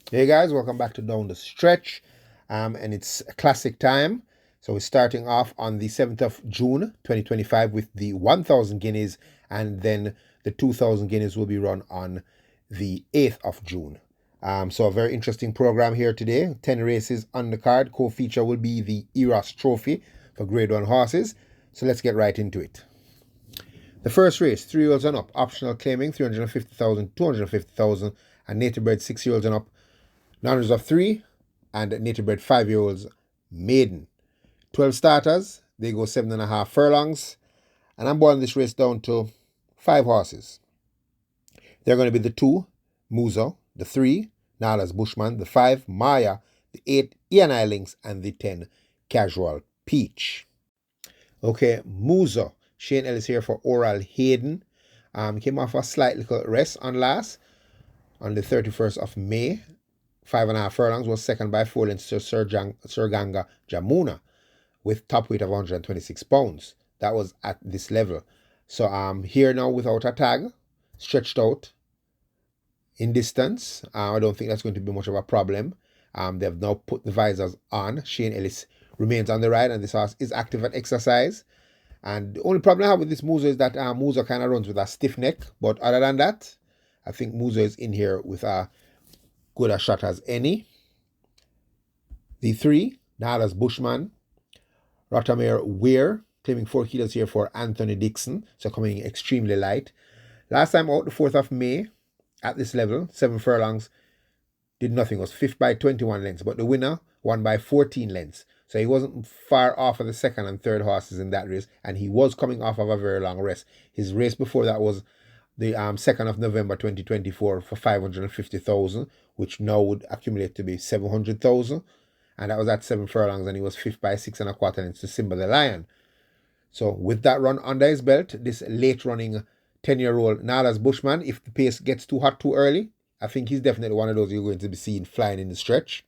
Hey guys, welcome back to Down the Stretch. And it's a classic time. So we're starting off on the 7th of June 2025 with the 1000 guineas, and then the 2000 guineas will be run on the 8th of June. So a very interesting program here today. 10 races on the card. Co-feature will be the Eros Trophy for Grade 1 horses. So let's get right into it. The first race, 3-year-olds and up, optional claiming 350,000, 250,000, and native bred 6-year-olds and up, non of 3, and native bred 5-year-olds maiden. 12 starters, they go 7.5 furlongs, and I'm boiling this race down to 5 horses. They're going to be the 2, Muzo, the 3, Nala's Bushman, the 5, Maya, the 8, ENI Links, and the 10, Casual Peach. Okay, Muzo. Shane Ellis here for Oral Hayden. Came off a slight little rest on the 31st of May. 5.5 furlongs, was second by 4 lengths to Surganga Jamuna with top weight of 126 pounds. That was at this level. So here now without a tag, stretched out in distance. I don't think that's going to be much of a problem. They've now put the visors on. Shane Ellis remains on the ride, and this horse is active at exercise. And the only problem I have with this Muzo is that Muzo kind of runs with a stiff neck. But other than that, I think Muzo is in here with a good a shot as any. The 3, Nala's Bushman, Rotamere Weir, claiming 4 kilos here for Anthony Dixon, so coming extremely light. Last time out, the 4th of May, at this level, 7 furlongs, did nothing, was 5th by 21 lengths, but the winner won by 14 lengths. So he wasn't far off of the 2nd and 3rd horses in that race, and he was coming off of a very long rest. His race before that was the 2nd of November 2024 for 550,000, which now would accumulate to be 700,000. And that was at 7 furlongs, and he was 5th by 6.25 lengths to Simba the Lion. So with that run under his belt, this late running 10-year-old Nala's Bushman, if the pace gets too hot too early, I think he's definitely one of those you're going to be seeing flying in the stretch.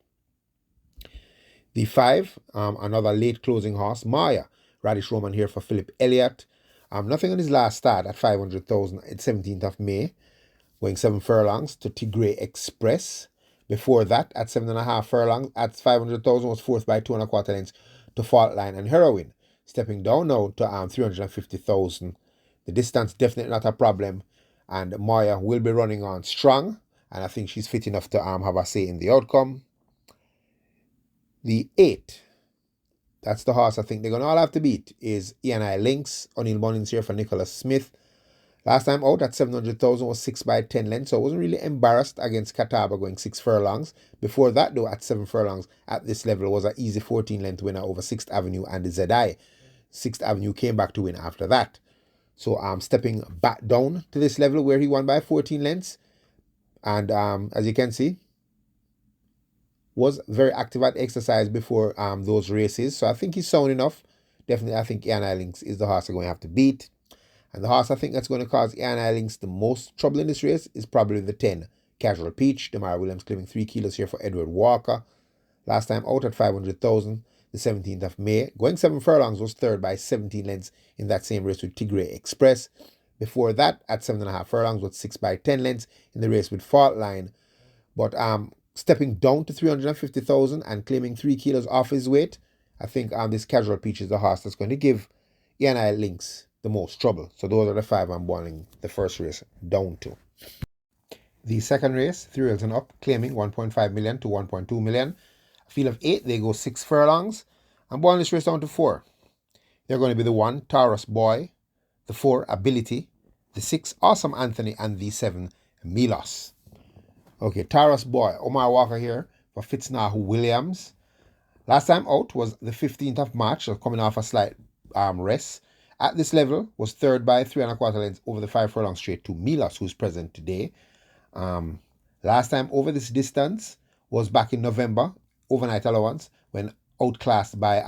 The 5, another late closing horse, Maya. Radish Roman here for Philip Elliott. Nothing on his last start at 500,000 at 17th of May, going 7 furlongs to Tigray Express. Before that, at 7.5 furlongs at 500,000, was 4th by 2.25 lengths to Fault Line and Heroin. Stepping down now to 350,000. The distance definitely not a problem, and Maya will be running on strong, and I think she's fit enough to have a say in the outcome. The 8, that's the horse I think they're going to all have to beat, is ENI Links. O'Neill Munnings here for Nicholas Smith. Last time out at 700,000 was 6 by 10 lengths, so I wasn't really embarrassed against Catawba going 6 furlongs. Before that, though, at 7 furlongs at this level was an easy 14-length winner over 6th Avenue and the ZI. 6th Avenue came back to win after that. So I'm stepping back down to this level where he won by 14 lengths. And as you can see, was very active at exercise before those races. So I think he's sound enough. Definitely, I think ENI Links is the horse they're going to have to beat. And the horse I think that's going to cause ENI Links the most trouble in this race is probably the 10, Casual Peach. Demar Williams claiming 3 kilos here for Edward Walker. Last time out at 500,000, the 17th of May. Going 7 furlongs, was 3rd by 17 lengths in that same race with Tigray Express. Before that, at 7.5 furlongs, was 6 by 10 lengths in the race with Fault Line. But stepping down to 350,000 and claiming 3 kilos off his weight, I think this Casual Peach is the horse that's going to give ENI Links the most trouble. So those are the 5 I'm boiling the first race down to. The second race, 3-year-olds and up, claiming 1.5 million to 1.2 million. A field of 8, they go 6 furlongs. I'm boiling this race down to 4. They're going to be the 1, Taurus Boy, the 4, Ability, the 6, Awesome Anthony, and the 7, Milos. Okay, Taurus Boy, Omar Walker here for Fitznahu Williams. Last time out was the 15th of March, so coming off a slight rest. At this level, was 3rd by 3.25 lengths over the 5 furlong straight to Milos, who's present today. Last time over this distance was back in November, overnight allowance, when outclassed by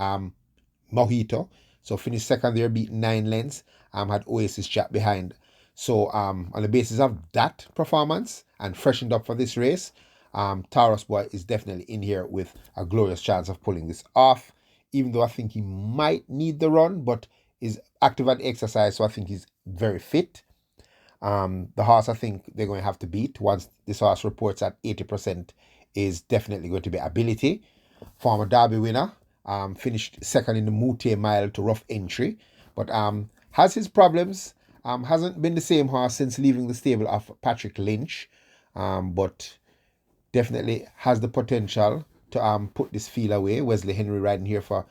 Mojito. So finished second there, beat 9 lengths, had Oasis Chat behind. So on the basis of that performance and freshened up for this race, Taurus Boy is definitely in here with a glorious chance of pulling this off, even though I think he might need the run, but is active at exercise, so I think he's very fit. The horse I think they're going to have to beat once this horse reports at 80% is definitely going to be ability. Former Derby winner, finished second in the Mute Mile to rough entry, but has his problems. Hasn't been the same horse since leaving the stable of Patrick Lynch, but definitely has the potential to put this field away. Wesley Henry riding here for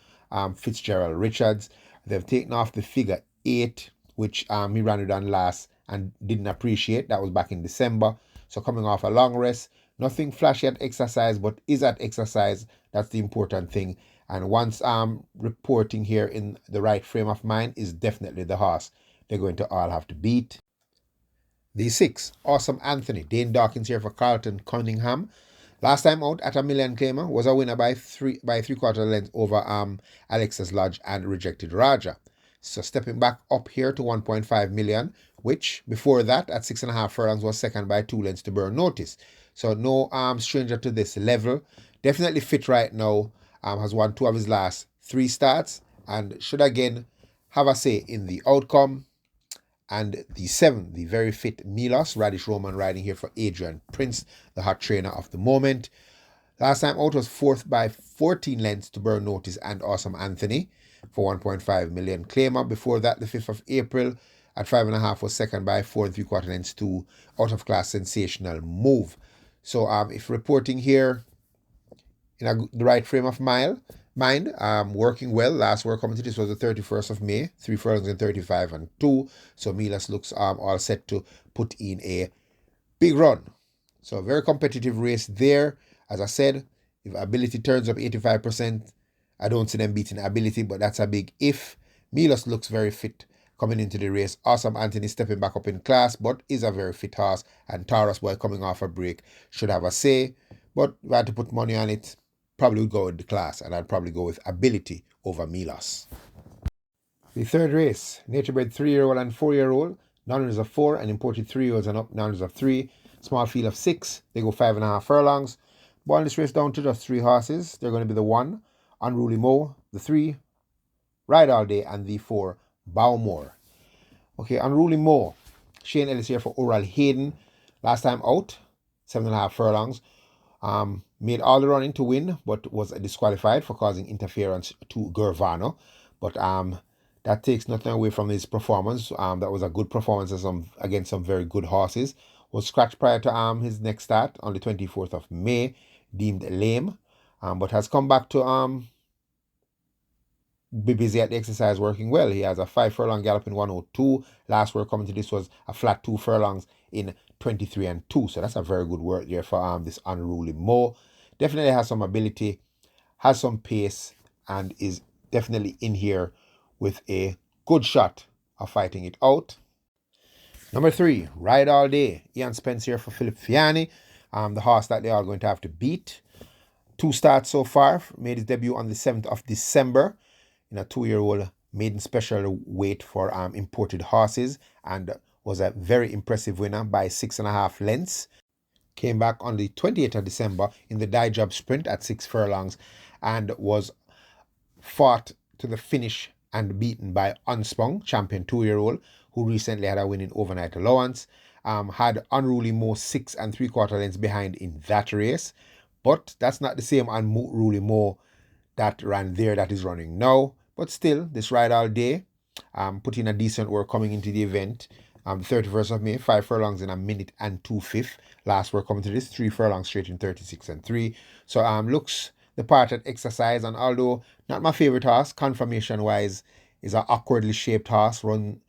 Fitzgerald Richards. They've taken off the figure 8, which he ran it on last and didn't appreciate. That was back in December. So coming off a long rest, nothing flashy at exercise, but is at exercise. That's the important thing. And once reporting here in the right frame of mind is definitely the horse they're going to all have to beat. The 6, Awesome Anthony. Dane Dawkins here for Carlton Cunningham. Last time out at a million claimer, was a winner by three-quarter length over Alexis Lodge and Rejected Raja. So stepping back up here to 1.5 million, which before that at 6.5 furlongs was second by 2 lengths to Burn Notice. So no stranger to this level. Definitely fit right now. Has won 2 of his last 3 starts and should again have a say in the outcome. And the 7, the very fit Milos, Radish Roman riding here for Adrian Prince, the hot trainer of the moment. Last time out was 4th by 14 lengths to Burn Notice and Awesome Anthony for 1.5 million claimer. Before that, the 5th of April at 5.5 was second by 4 3/4 lengths to Out of Class Sensational Move. So if reporting here in the right frame of mind, working well. Last work coming to this was the 31st of May, 3 furlongs and 35 and 2. So Milas looks all set to put in a big run. So a very competitive race there. As I said, if ability turns up 85%, I don't see them beating ability, but that's a big if. Milas looks very fit coming into the race. Awesome Anthony stepping back up in class, but is a very fit horse. And Taurus Boy coming off a break should have a say. But if I had to put money on it, probably would go with the class, and I'd probably go with ability over Milos. The 3rd race, naturebred 3-year-old and 4-year-old, non-runners of 4 and imported 3-year-olds and up, non-runners of 3, small field of 6, they go 5.5 furlongs. Boiling this race down to just 3 horses. They're going to be the 1, Unruly Mo, the 3, Ride All Day, and the 4, Bowmore. Okay, Unruly Mo, Shane Ellis here for Oral Hayden. Last time out, 7.5 furlongs. Made all the running to win, but was disqualified for causing interference to Gervano. But that takes nothing away from his performance. That was a good performance against some very good horses. Was scratched prior to his next start on the 24th of May, deemed lame, but has come back to be busy at the exercise, working well. He has a 5 furlong gallop in 102. Last work coming to this was a flat 2 furlongs in 23 and 2. So that's a very good work there for this Unruly Mo. Definitely has some ability, has some pace, and is definitely in here with a good shot of fighting it out. Number 3, Ride All Day. Ian Spence here for Philip Fiani, the horse that they are going to have to beat. 2 starts so far. Made his debut on the 7th of December in a 2-year-old maiden special weight for imported horses, and was a very impressive winner by 6.5 lengths. Came back on the 28th of December in the Die Job Sprint at 6 furlongs and was fought to the finish and beaten by Unspung, champion 2-year-old, who recently had a winning overnight allowance. Had Unruly Mo 6 3/4 lengths behind in that race, but that's not the same Unruly Mo that ran there that is running now. But still, this Ride All Day, put in a decent work coming into the event. The 31st of May, 5 furlongs in a minute and 2/5. Last work coming to this, 3 furlongs straight in 36 and 3. So looks the part at exercise, and although not my favorite horse, conformation wise, is an awkwardly shaped horse, run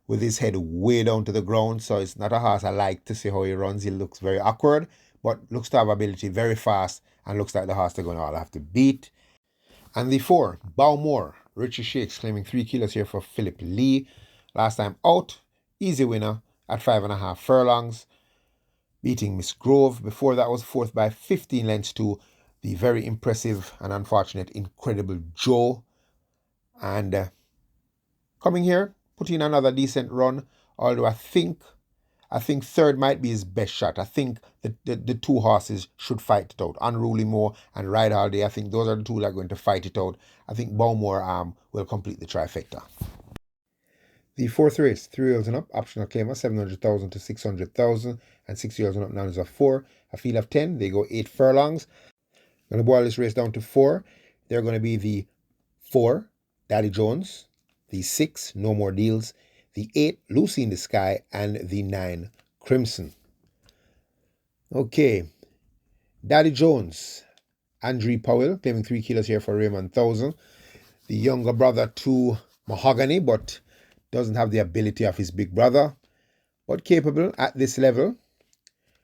with his head way down to the ground. So it's not a horse I like to see how he runs. He looks very awkward, but looks to have ability, very fast, and looks like the horse they're going to all have to beat. And the 4, Bowmore. Richie Shakes claiming 3 kilos here for Philip Lee. Last time out, easy winner at 5.5 furlongs, beating Miss Grove. Before that was 4th by 15 lengths to the very impressive and unfortunate Incredible Joe. And coming here, putting another decent run, although I think 3rd might be his best shot. I think the 2 horses should fight it out. Unruly Mo and Ride All Day, I think those are the 2 that are going to fight it out. I think Bowmore will complete the trifecta. The fourth race, 3-year-olds and up, optional claimer, 700,000 to 600,000, and 6-year-olds and up now is a 4. A field of 10, they go 8 furlongs. I'm going to boil this race down to 4. They're going to be the 4, Daddy Jones, the 6, No More Deals, the 8, Lucy in the Sky, and the 9, Crimson. Okay, Daddy Jones, Andrew Powell, claiming 3 kilos here for Raymond 1000. The younger brother to Mahogany, but doesn't have the ability of his big brother, but capable at this level.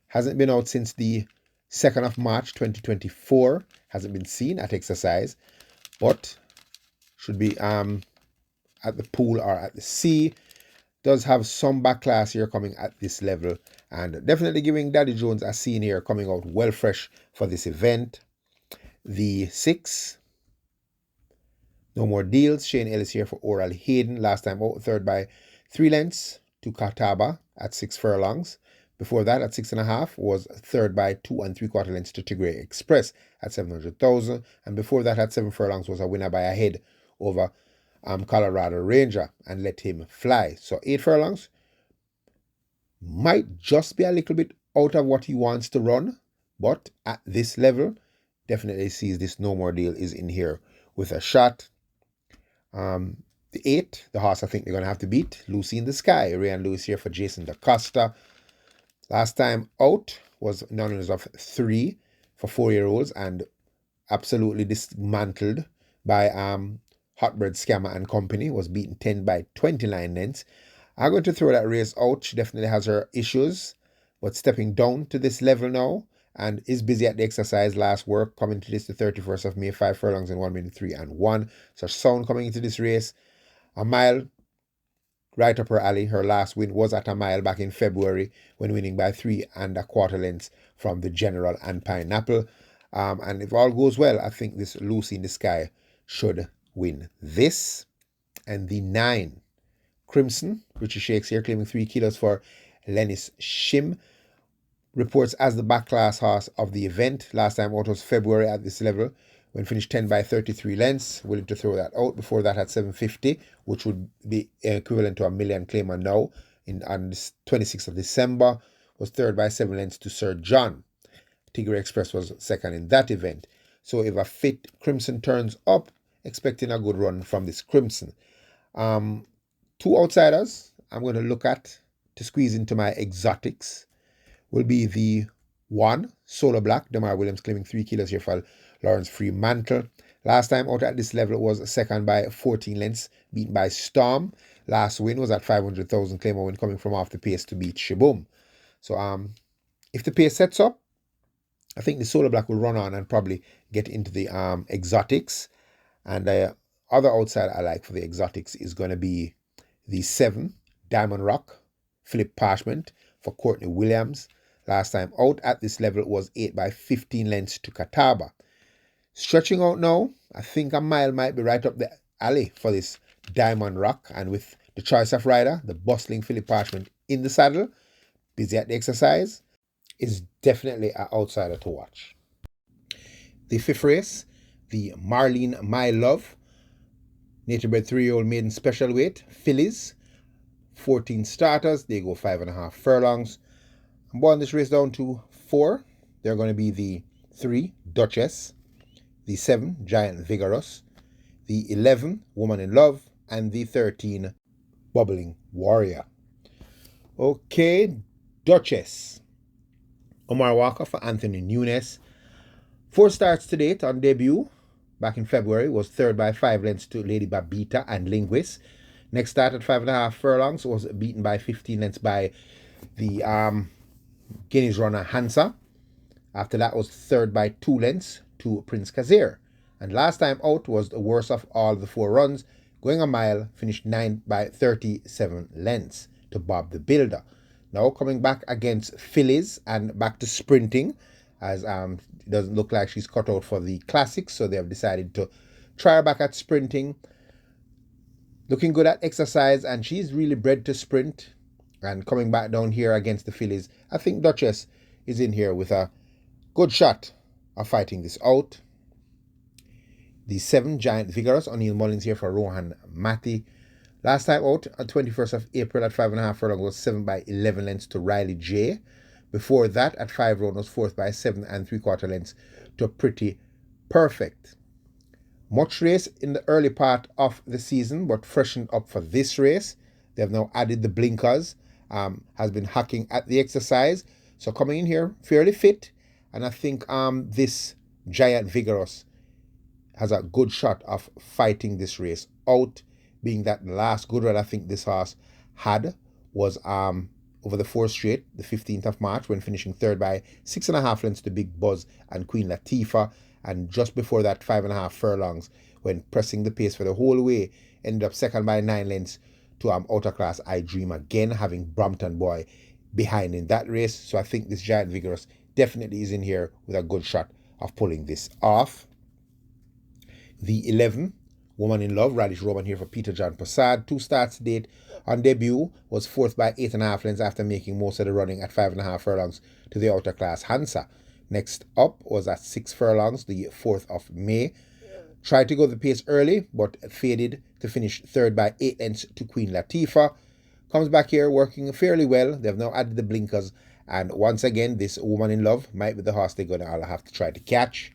Hasn't been out since the 2nd of March 2024. Hasn't been seen at exercise, but should be at the pool or at the sea. Does have some back class here coming at this level, and definitely giving Daddy Jones a scene here, coming out well fresh for this event. The 6, No More Deals, Shane Ellis here for Oral Hayden. Last time out, third by 3 lengths to Kataba at 6 furlongs. Before that, at 6.5, was third by 2 3/4 lengths to Tigray Express at 700,000. And before that, at 7 furlongs, was a winner by a head over Colorado Ranger and Let Him Fly. So 8 furlongs might just be a little bit out of what he wants to run, but at this level, definitely sees this No More Deal is in here with a shot. The 8, the horse I think they're going to have to beat, Lucy in the Sky. Ray and Lewis here for Jason DaCosta. Last time out was none of 3 for 4-year-olds and absolutely dismantled by Hotbird Scammer and Company. Was beaten 10 by 29 lengths. I'm going to throw that race out. She definitely has her issues, but stepping down to this level now and is busy at the exercise. Last work coming to this the 31st of May, 5 furlongs in 1 minute 3 and 1. So sound coming into this race. A mile right up her alley. Her last win was at a mile back in February when winning by 3 1/4 lengths from the General and Pineapple. And if all goes well, I think this Lucy in the Sky should win this. And the 9, Crimson, Richie Shakes here, claiming 3 kilos for Lennis Shim. Reports as the back class horse of the event. Last time out was February at this level, when finished 10 by 33 lengths. Willing to throw that out. Before that had 750, which would be equivalent to $1 million claimer now. On the 26th of December, was third by 7 lengths to Sir John. Tigray Express was second in that event. So if a fit Crimson turns up, expecting a good run from this Crimson. 2 outsiders I'm going to look at to squeeze into my exotics will be the 1, Solar Black, Demar Williams, claiming 3 kilos here for Lawrence Fremantle. Last time out at this level was second by 14 lengths, beaten by Storm. Last win was at 500,000 claimer win, coming from off the pace to beat Shaboom. So if the pace sets up, I think the Solar Black will run on and probably get into the exotics. And the other outside I like for the exotics is going to be the 7, Diamond Rock, Philip Parchment for Courtney Williams. Last time out at this level was 8 by 15 lengths to Catawba. Stretching out now, I think a mile might be right up the alley for this Diamond Rock. And with the choice of rider, the bustling Philip Parchment in the saddle, busy at the exercise, is definitely an outsider to watch. The 5th race, the Marlene My Love, native bred 3-year-old maiden special weight, fillies, 14 starters, they go 5.5 furlongs. I'm boiling this race down to 4. They're going to be the 3, Duchess, the 7, Giant Vigorous, the 11, Woman in Love, and the 13, Bubbling Warrior. Okay, Duchess. Omar Walker for Anthony Nunes. 4 starts to date on debut. Back in February, was third by 5 lengths to Lady Babita and Linguist. Next start at 5.5 furlongs was beaten by 15 lengths by the Guinness runner Hansa. After that was third by 2 lengths to Prince Kazir. And last time out was the worst of all the 4 runs, going a mile, finished 9 by 37 lengths to Bob the Builder. Now coming back against fillies and back to sprinting, as it doesn't look like she's cut out for the classics, so they have decided to try her back at sprinting. Looking good at exercise, and she's really bred to sprint. And coming back down here against the fillies, I think Duchess is in here with a good shot of fighting this out. The 7, Giant Vigorous, O'Neill Mullins here for Rohan Matty. Last time out on 21st of April at 5.5 furlong was 7 by 11 lengths to Riley J. Before that, at 5 round was 4th by 7 3/4 lengths to Pretty Perfect. Much race in the early part of the season, but freshened up for this race. They have now added the blinkers, has been hacking at the exercise. So coming in here fairly fit, and I think this Giant Vigorous has a good shot of fighting this race out, being that the last good run I think this horse had was over the 4th straight, the 15th of March, when finishing 3rd by 6.5 lengths to Big Buzz and Queen Latifah, and just before that 5.5 furlongs, when pressing the pace for the whole way, ended up 2nd by 9 lengths to Outer Class I Dream Again, having Brompton Boy behind in that race. So I think this Giant Vigorous definitely is in here with a good shot of pulling this off. The 11, Woman in Love, Radish Roman here for Peter John Prasad. 2 starts to date. On debut was 4th by 8.5 lengths after making most of the running at 5.5 furlongs to the Outer Class Hansa. Next up was at 6 furlongs, the 4th of May. Tried to go the pace early, but faded to finish 3rd by 8 lengths to Queen Latifah. Comes back here working fairly well. They've now added the blinkers. And once again, this Woman in Love might be the horse they're going to have to try to catch.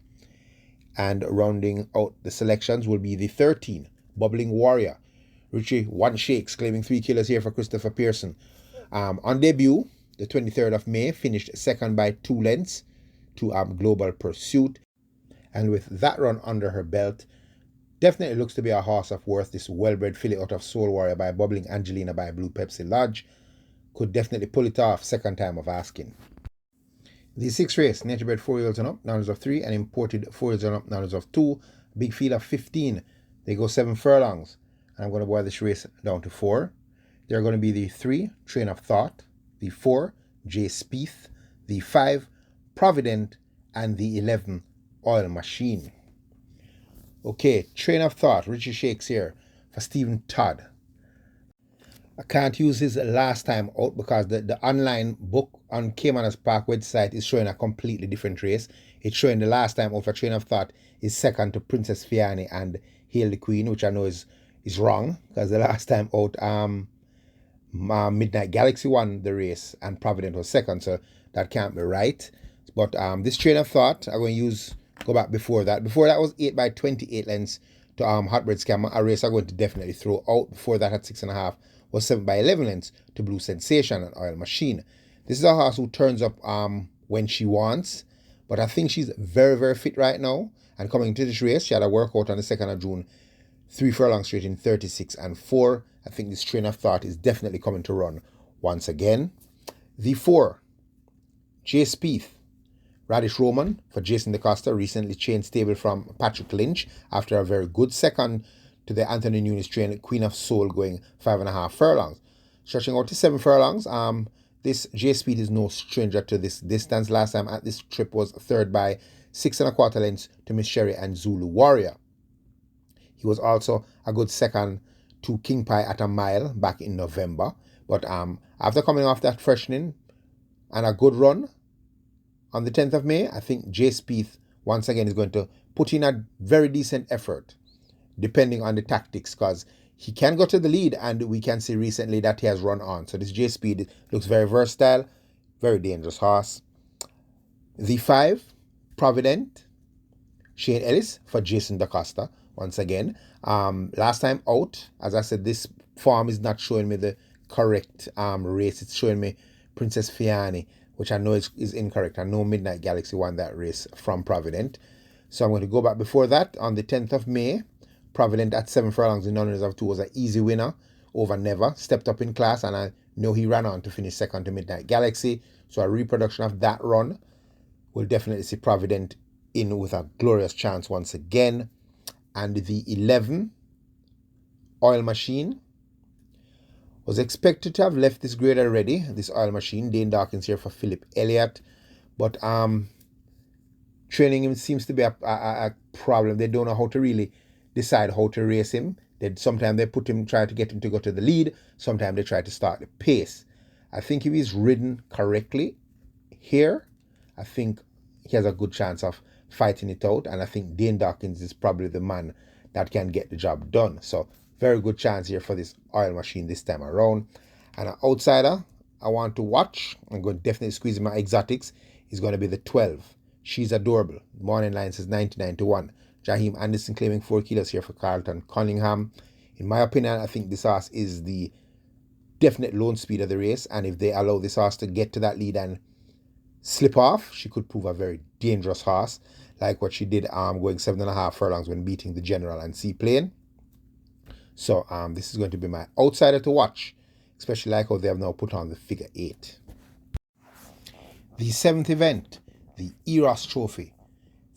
And rounding out the selections will be the 13, Bubbling Warrior. Richie One Shakes claiming 3 kilos here for Christopher Pearson. On debut, the 23rd of May, finished 2nd by 2 lengths to Global Pursuit. And with that run under her belt, definitely looks to be a horse of worth. This well-bred filly out of Soul Warrior by Bubbling Angelina by Blue Pepsi Lodge could definitely pull it off, second time of asking. The 6th race, nature bred 4-year-olds and up, numbers of 3, and imported 4-year-olds and up, numbers of 2. Big field of 15. They go 7 furlongs. And I'm going to boil this race down to 4. They're going to be the 3, Train of Thought, the 4, J. Spieth, the 5, Provident, and the 11, Oil Machine. Okay, Train of Thought, Richie Shakes here for Stephen Todd. I can't use his last time out because the online book on Caymanas Park website is showing a completely different race. It's showing the last time out for Train of Thought is second to Princess Fiani and Hail the Queen, which I know is wrong because the last time out Midnight Galaxy won the race and Provident was second, so that can't be right. But this Train of Thought, I'm going to go back before that. Before that was 8 by 28 lengths to Hotbread Scammer, a race I'm going to definitely throw out. Before that at 6.5 was 7 by 11 lengths to Blue Sensation and Oil Machine. This is a horse who turns up when she wants, but I think she's very, very fit right now. And coming into this race, she had a workout on the 2nd of June, 3 furlongs straight in 36 and 4. I think this Train of Thought is definitely coming to run once again. The 4, J. Spieth, Radish Roman for Jason DeCosta, recently changed stable from Patrick Lynch after a very good second to the Anthony Nunes trained Queen of Soul going 5.5 furlongs. Stretching out to 7 furlongs, this J. Spieth is no stranger to this distance. Last time at this trip was 3rd by 6.25 lengths to Miss Sherry and Zulu Warrior. He was also a good second to King Pie at a mile back in November. But after coming off that freshening and a good run on the 10th of May, I think J. Spieth once again is going to put in a very decent effort, depending on the tactics, because he can go to the lead, and we can see recently that he has run on. So this J. Spieth looks very versatile, very dangerous horse. The 5, Provident, Shane Ellis for Jason DaCosta once again. Last time out, as I said, this form is not showing me the correct race. It's showing me Princess Fiani, which I know is incorrect. I know Midnight Galaxy won that race from Provident. So I'm going to go back before that. On the 10th of May, Provident at 7 furlongs in numbers of 2 was an easy winner over Never. Stepped up in class, and I know he ran on to finish second to Midnight Galaxy. So a reproduction of that run will definitely see Provident in with a glorious chance once again. And the 11, Oil Machine, was expected to have left this grade already, this Oil Machine. Dane Dawkins here for Philip Elliott. But training him seems to be a problem. They don't know how to really decide how to race him. Sometimes they try to get him to go to the lead. Sometimes they try to start the pace. I think if he's ridden correctly here, I think he has a good chance of fighting it out. And I think Dane Dawkins is probably the man that can get the job done. So Very good chance here for this oil machine this time around. And an outsider I want to watch, I'm going to definitely squeeze in my exotics, is going to be the 12. She's adorable. Morning line says 99 to 1. Jaheim Anderson claiming 4 kilos here for Carlton Cunningham. In my opinion, I think this horse is the definite lone speed of the race, and if they allow this horse to get to that lead and slip off, she could prove a very dangerous horse, like what she did going 7.5 furlongs when beating the General and Seaplane. So this is going to be my outsider to watch, especially like how they have now put on the figure 8. The 7th event, the Eros Trophy.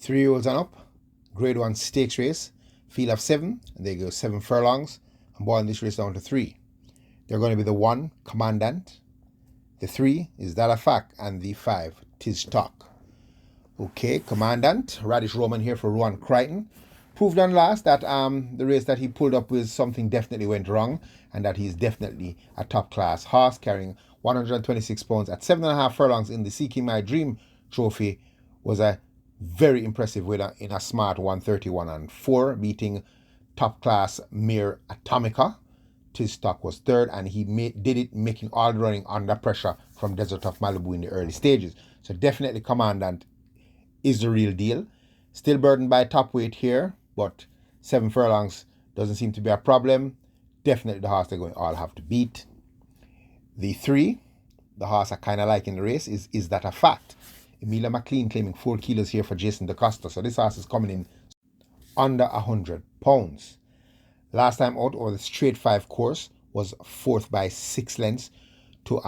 3-year-olds and up, grade 1 stakes race, field of 7, and they go 7 furlongs. I'm boiling this race down to 3. They're going to be the 1, Commandant, the 3 is That a Fact, and the 5, Tis Talk. Okay, Commandant, Radish Roman here for Rowan Crichton. Proved on last that the race that he pulled up with something definitely went wrong, and that he's definitely a top class horse carrying 126 pounds at 7.5 furlongs in the Seeking My Dream Trophy. Was a very impressive winner in a smart 131 and 4, beating top class Mere Atomica. Tis Talk was 3rd, and he did it making all the running under pressure from Desert of Malibu in the early stages. So definitely Commandant is the real deal. Still burdened by top weight here, but 7 furlongs doesn't seem to be a problem. Definitely the horse they're going to all have to beat. The 3, the horse I kind of like in the race, is That a Fact. Emilia McLean claiming 4 kilos here for Jason DaCosta. So this horse is coming in under 100 pounds. Last time out over the straight 5 course was 4th by 6 lengths to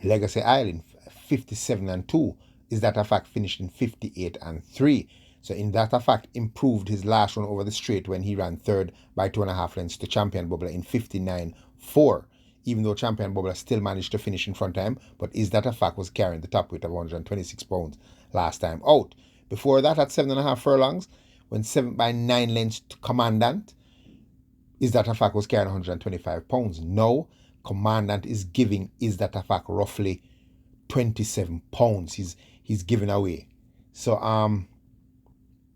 Legacy Island, 57 and 2. Is That a Fact finished in 58 and 3. So in That a Fact improved his last run over the straight when he ran 3rd by 2.5 lengths to Champion Bubbler in 59.4. Even though Champion Bubbler still managed to finish in front of him, but Is That a Fact was carrying the top weight of 126 pounds last time out. Before that, at 7.5 furlongs, went 7 by 9 lengths to Commandant. Is That a Fact was carrying 125 pounds. Now, Commandant is giving Is That a Fact roughly 27 pounds. He's giving away. So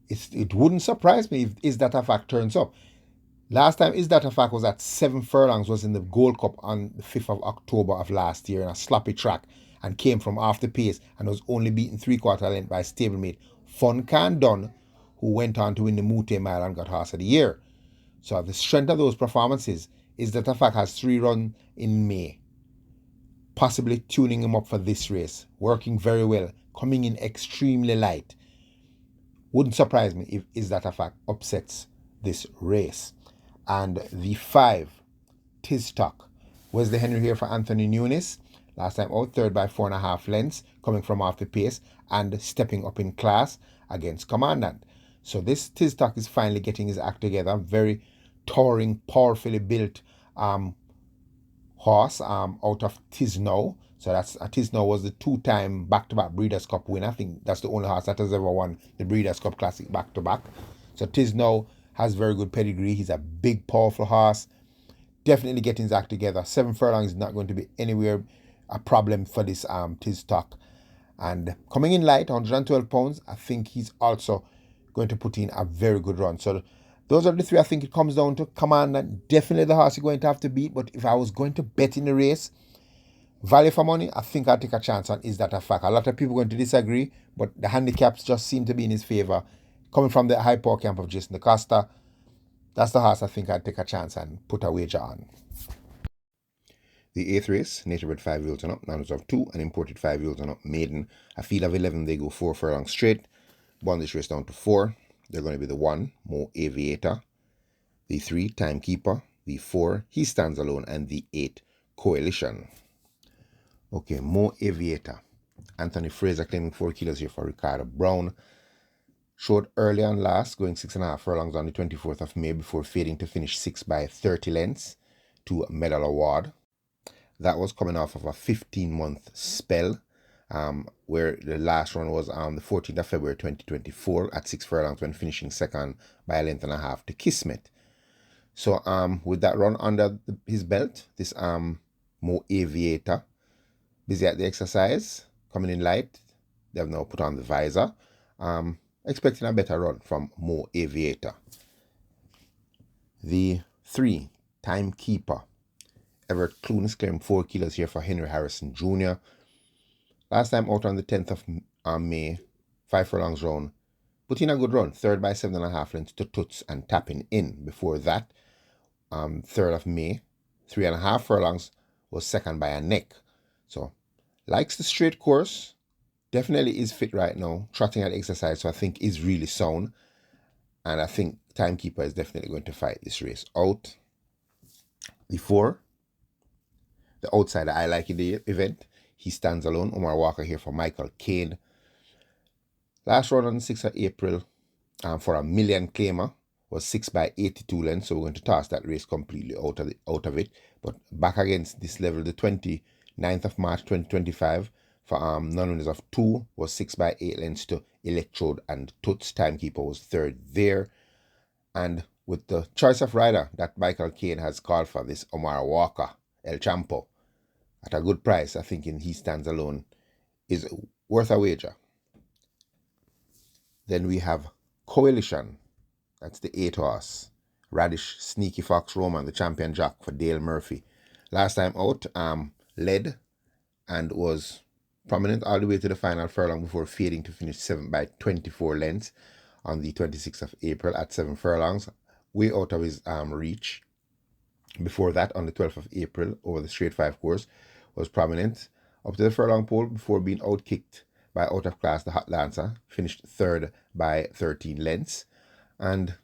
it wouldn't surprise me if Is That a Fact turns up. Last time Is That a Fact was at 7 furlongs, was in the Gold Cup on the 5th of October of last year in a sloppy track, and came from off the pace and was only beaten 3/4 length by stablemate Fun Can Done, who went on to win the Mute Mile and got Horse of the Year. So the strength of those performances, Is That a Fact has 3 runs in May. Possibly tuning him up for this race. Working very well. Coming in extremely light. Wouldn't surprise me if Is That a Fact upsets this race. And the 5, Tis Talk. Wesley Henry here for Anthony Nunes. Last time out, 3rd by 4.5 lengths, coming from off the pace and stepping up in class against Commandant. So this Tis Talk is finally getting his act together. Very towering, powerfully built horse out of Tisno. So that's Tisno was the 2-time back-to-back Breeders' Cup winner. I think that's the only horse that has ever won the Breeders' Cup Classic back-to-back. So Tisno has very good pedigree. He's a big, powerful horse. Definitely getting his act together. 7 furlongs is not going to be anywhere a problem for this Tis Talk. And coming in light, 112 pounds, I think he's also going to put in a very good run. So those are the 3 I think it comes down to. Commandant, definitely the horse you're going to have to beat. But if I was going to bet in the race, value for money, I think I'll take a chance on Is That a Fact. A lot of people are going to disagree, but the handicaps just seem to be in his favor. Coming from the high power camp of Jason DaCosta, that's the horse I think I'd take a chance and put a wager on. The 8th race, native bred 5-year-olds and up, nanos of 2, and imported 5-year-olds and up, maiden. A field of 11, they go 4 furlongs straight. Bond this race down to 4. They're going to be the 1, Mo Aviator, the 3, Timekeeper, the 4, He Stands Alone, and the 8, Coalition. Okay, Mo Aviator. Anthony Fraser claiming 4 kilos here for Ricardo Brown. Showed early on last, going 6.5 furlongs on the 24th of May before fading to finish 6 by 30 lengths to Medal Award. That was coming off of a 15-month spell, where the last run was on the 14th of February 2024 at 6 furlongs when finishing second by a length and a half to Kismet. So with that run under his belt, this Mo Aviator, busy at the exercise, coming in light. They have now put on the visor. Expecting a better run from Mo Aviator. The 3, Timekeeper. Everett Clunes claimed 4 kilos here for Henry Harrison Jr. Last time out on the 10th of May, 5 furlongs round. Put in a good run, third by 7.5 lengths to Toots and tapping in. Before that, 3rd of May, 3.5 furlongs, was second by a neck. So, likes the straight course, definitely is fit right now, trotting at exercise, so I think is really sound. And I think Timekeeper is definitely going to fight this race out. The 4, the outsider I like in the event, he stands alone. Omar Walker here for Michael Cade. Last round on the 6th of April for a million claimer was 6 by 82 lengths, so we're going to toss that race completely out of it. But back against this level, the 29th of March 2025 for non-winners of 2 was 6 by 8 lengths to Electrode and Toots. Timekeeper was third there. And with the choice of rider that Michael Caine has called for, this Omar Walker, El Champo, at a good price, I think he stands alone, is worth a wager. Then we have Coalition. That's the 8 horse. Radish, Sneaky Fox Roman, the champion jock for Dale Murphy. Last time out, led and was prominent all the way to the final furlong before fading to finish 7 by 24 lengths on the 26th of April at 7 furlongs, way out of his reach. Before that, on the 12th of April, over the straight 5 course, was prominent up to the furlong pole before being outkicked by out of class the Hot Dancer, finished 3rd by 13 lengths. And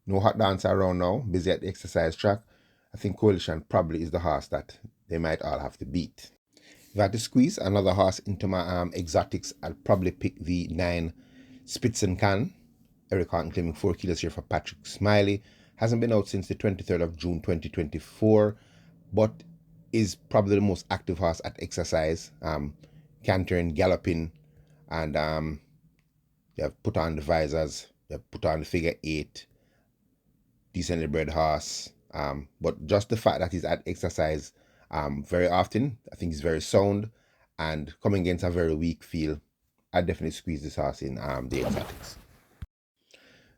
no Hot Dancer around now, busy at the exercise track. I think Coalition probably is the horse that they might all have to beat. If I had to squeeze another horse into my exotics, I'd probably pick the 9 Spitzenkan. Eric Horton claiming 4 kilos here for Patrick Smiley. Hasn't been out since the 23rd of June 2024, but is probably the most active horse at exercise. Cantering, galloping, and they have put on the visors, they have put on the figure 8, decently bred horse. But just the fact that he's at exercise very often, I think he's very sound, and coming against a very weak field, I'd definitely squeeze this horse in the exotics.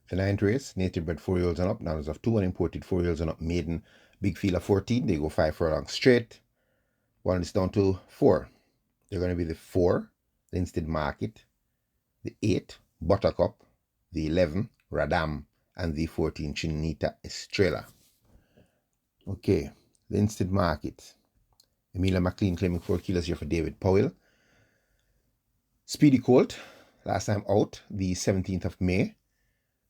The 9th race, native bred 4-year-olds and up, numbers of 2, and imported 4-year-olds and up maiden. Big field of 14, they go 5 furlongs straight. One is down to 4. They're going to be the 4, Linstead Market, the 8, Buttercup, the 11, Radam, and the 14, Chinita Estrella. Okay, Linstead Market. Emilia McLean claiming 4 kilos here for David Powell. Speedy Colt, last time out, the 17th of May,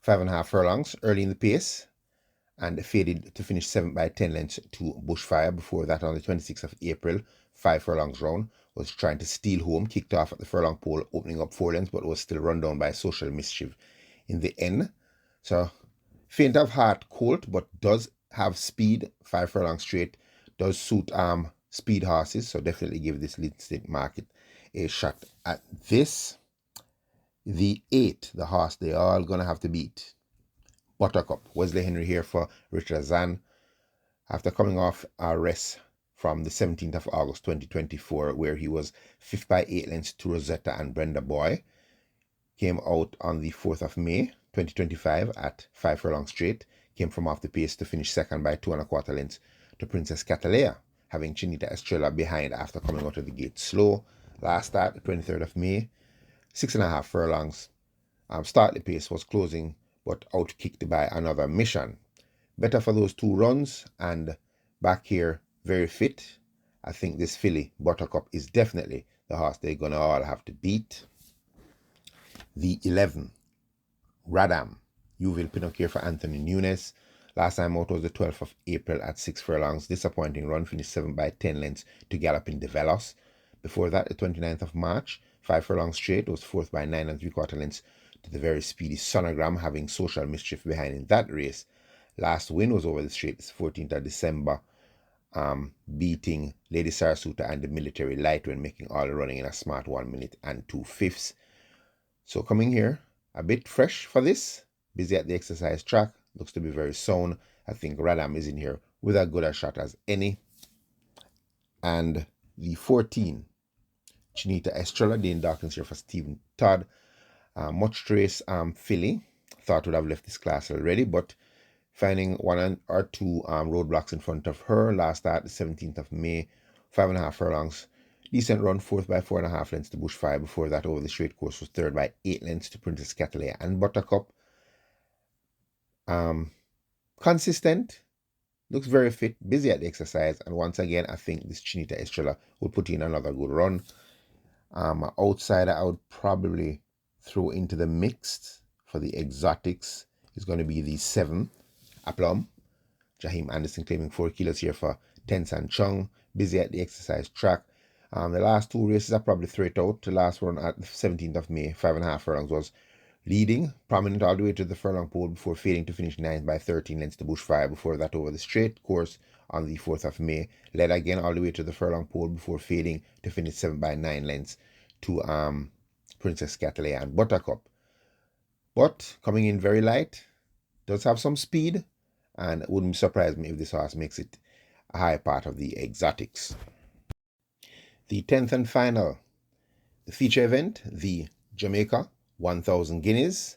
5.5 furlongs, early in the pace, and faded to finish 7 by 10 lengths to Bushfire. Before that, on the 26th of April, 5 furlongs round, was trying to steal home, kicked off at the furlong pole, opening up 4 lengths, but was still run down by Social Mischief in the end. So, faint of heart Colt, but does have speed, 5 furlongs straight, does suit speed horses, so definitely give this Linstead Market a shot at this. The 8, the horse they all gonna have to beat, Buttercup. Wesley Henry here for Richard Zan. After coming off a rest from the 17th of August 2024, where he was 5th by 8 lengths to Rosetta and Brenda Boy, came out on the 4th of May 2025 at 5 furlongs straight, came from off the pace to finish 2nd by 2.25 lengths to Princess Catalea, having Chinita Estrella behind after coming out of the gate slow. Last start, the 23rd of May, 6.5 furlongs. Start the pace was closing, but outkicked by another Mission. Better for those 2 runs, and back here, very fit. I think this filly, Buttercup, is definitely the horse they're going to all have to beat. The 11, Radam. Uville Pinocchio for Anthony Nunes. Last time out was the 12th of April at 6 furlongs. Disappointing run, finished 7 by 10 lengths to Galloping de Velos. Before that, the 29th of March, 5 furlongs straight, was 4th by 9 3/4 lengths to the very speedy Sonogram, having Social Mischief behind in that race. Last win was over the straight, 14th of December, beating Lady Sarasuta and the Military Light when making all the running in a smart 1 minute and 2/5. So coming here, a bit fresh for this, busy at the exercise track, looks to be very sound. I think Radam is in here with as good a shot as any. And the 14, Chinita Estrella, Dane Dawkins here for Stephen Todd. Much trace filly, thought would have left this class already, but finding one or two roadblocks in front of her. Last start, the 17th of May, 5.5 furlongs. Decent run, fourth by 4.5 lengths to Bushfire. Before that, over the straight course was third by 8 lengths to Princess Catalina and Buttercup. Consistent, looks very fit, busy at the exercise, and once again, I think this Chinita Estrella will put in another good run. Outsider, I would probably throw into the mixed for the exotics is going to be the 7, Aplomb. Jaheim Anderson claiming 4 kilos here for Tensan Chung, busy at the exercise track. The last two races I probably throw it out. The last one at the 17th of May, 5.5 furlongs, was leading, prominent all the way to the furlong pole before failing to finish 9th by 13 lengths to Bushfire. Before that, over the straight course on the 4th of May, led again all the way to the furlong pole before failing to finish 7th by 9 lengths to Princess Catalina and Buttercup. But coming in very light, does have some speed, and it wouldn't surprise me if this horse makes it a high part of the exotics. The 10th and final, the feature event, the Jamaica 1,000 guineas,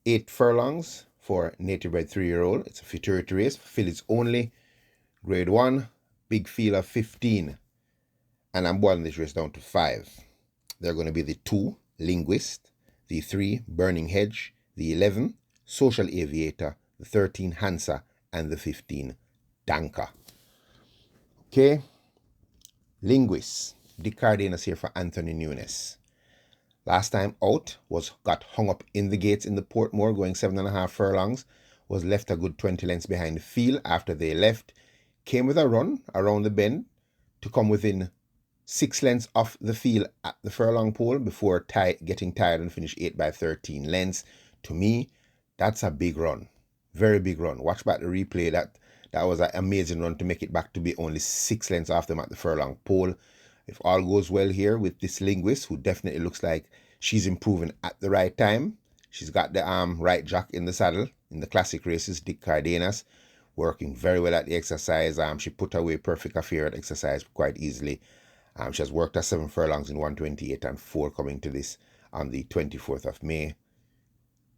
8 furlongs for native bred 3-year-old. It's a futurity race, fillies only, grade 1, big field of 15, and I'm boiling this race down to 5. They're going to be the 2, Linguist, the 3, Burning Hedge, the 11, Social Aviator, the 13, Hansa, and the 15, Danka. Okay, Linguist, Dick Cardenas here for Anthony Nunes. Last time out got hung up in the gates in the Portmore, going 7.5 furlongs, was left a good 20 lengths behind the field after they left, came with a run around the bend to come within 6 lengths off the field at the furlong pole before getting tired and finish 8 by 13 lengths. To me, that's a big run, very big run. Watch back the replay. That was an amazing run to make it back to be only 6 lengths off them at the furlong pole. If all goes well here with this Linguist, who definitely looks like she's improving at the right time. She's got the right jock in the saddle in the classic races. Dick Cardenas working very well at the exercise. She put away Perfect Affair at exercise quite easily. She has worked at 7 furlongs in 128 and 4 coming to this on the 24th of May.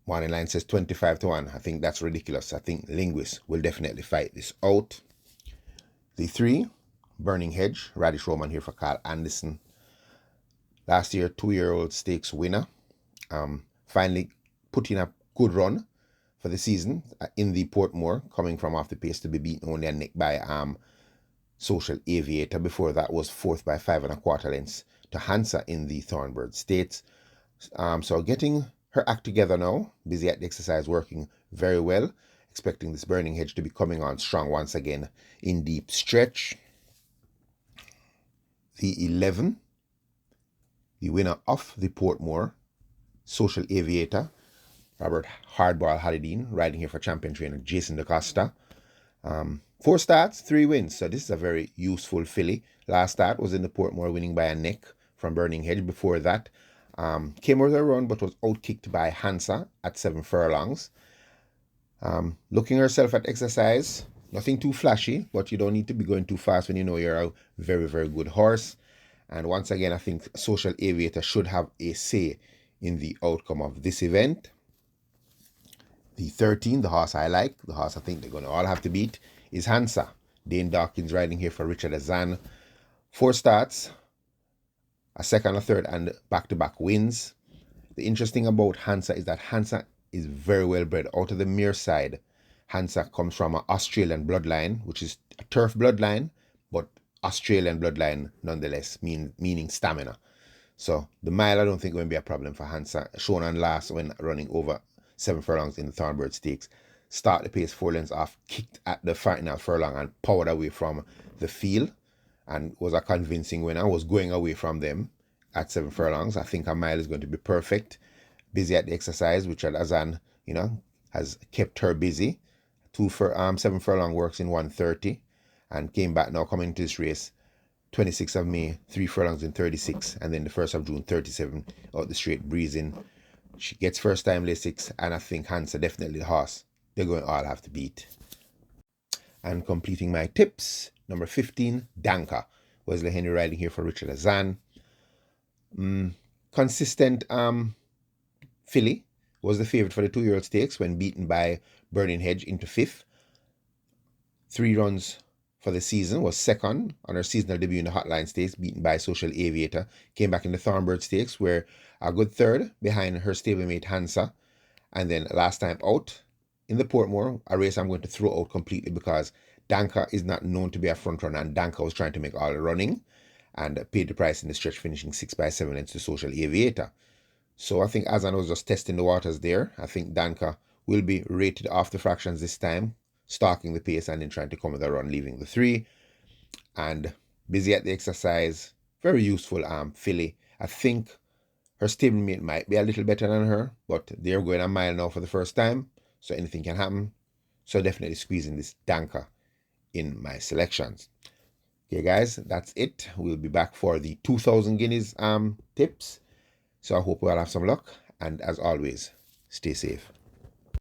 Morning line says 25 to 1. I think that's ridiculous. I think Linguist will definitely fight this out. The 3, Burning Hedge, Radish Roman here for Carl Anderson. Last year, 2-year-old stakes winner. Finally put in a good run for the season in the Portmore, coming from off the pace to be beaten only a neck by Social Aviator. Before that was 4th by 5.25 lengths to Hansa in the Thornbird Stakes. So getting her act together now, busy at the exercise, working very well. Expecting this Burning Hedge to be coming on strong once again in deep stretch. The 11, the winner of the Portmore, Social Aviator, Robert Hardball Hallidine, riding here for champion trainer Jason DaCosta. 4 starts, 3 wins, so this is a very useful filly. Last start was in the Portmore, winning by a neck from Burning Hedge. Before that, came with a run but was outkicked by Hansa at 7 furlongs. Looking herself at exercise, nothing too flashy, but you don't need to be going too fast when you know you're a very, very good horse. And once again, I think Social Aviator should have a say in the outcome of this event. The 13, the horse I like, the horse I think they're going to all have to beat, is Hansa. Dane Dawkins riding here for Richard Azan. 4 starts, a second, a third, and back-to-back wins. The interesting about Hansa is that Hansa is very well bred. Out of the mare side, Hansa comes from an Australian bloodline, which is a turf bloodline, but Australian bloodline nonetheless, meaning stamina. So the mile I don't think going to be a problem for Hansa. Shown on last when running over 7 furlongs in the Thornbird Stakes. Start the pace 4 lengths off, kicked at the final furlong and powered away from the field, and was a convincing winner. Was going away from them at 7 furlongs. I think a mile is going to be perfect. Busy at the exercise, which Azan, has kept her busy. 7 furlong works in 1:30, and came back now coming to this race. 26th of May, 3 furlongs in 36, and then the 1st of June, 37 out the straight breezing. She gets first time Lasix, and I think Hansa definitely the horse they're going to all have to beat. And completing my tips, number 15, Danka. Wesley Henry riding here for Richard Azan. Consistent filly, was the favourite for the 2-year-old stakes when beaten by Burning Hedge into 5th. 3 runs for the season, was second on her seasonal debut in the Hotline Stakes, beaten by Social Aviator. Came back in the Thornbird Stakes, where a good third behind her stablemate Hansa. And then last time out in the Portmore, a race I'm going to throw out completely because Danka is not known to be a front runner, and Danka was trying to make all the running and paid the price in the stretch, finishing 6 by 7 lengths to Social Aviator. So I think Azan was just testing the waters there. I think Danka will be rated off the fractions this time, stalking the pace and then trying to come with a run, leaving the 3. And busy at the exercise, very useful filly. I think her stablemate might be a little better than her, but they're going a mile now for the first time, so anything can happen. So definitely squeezing this Danka in my selections. Okay, guys, that's it. We'll be back for the 2,000 Guineas tips. So I hope we all have some luck. And as always, stay safe.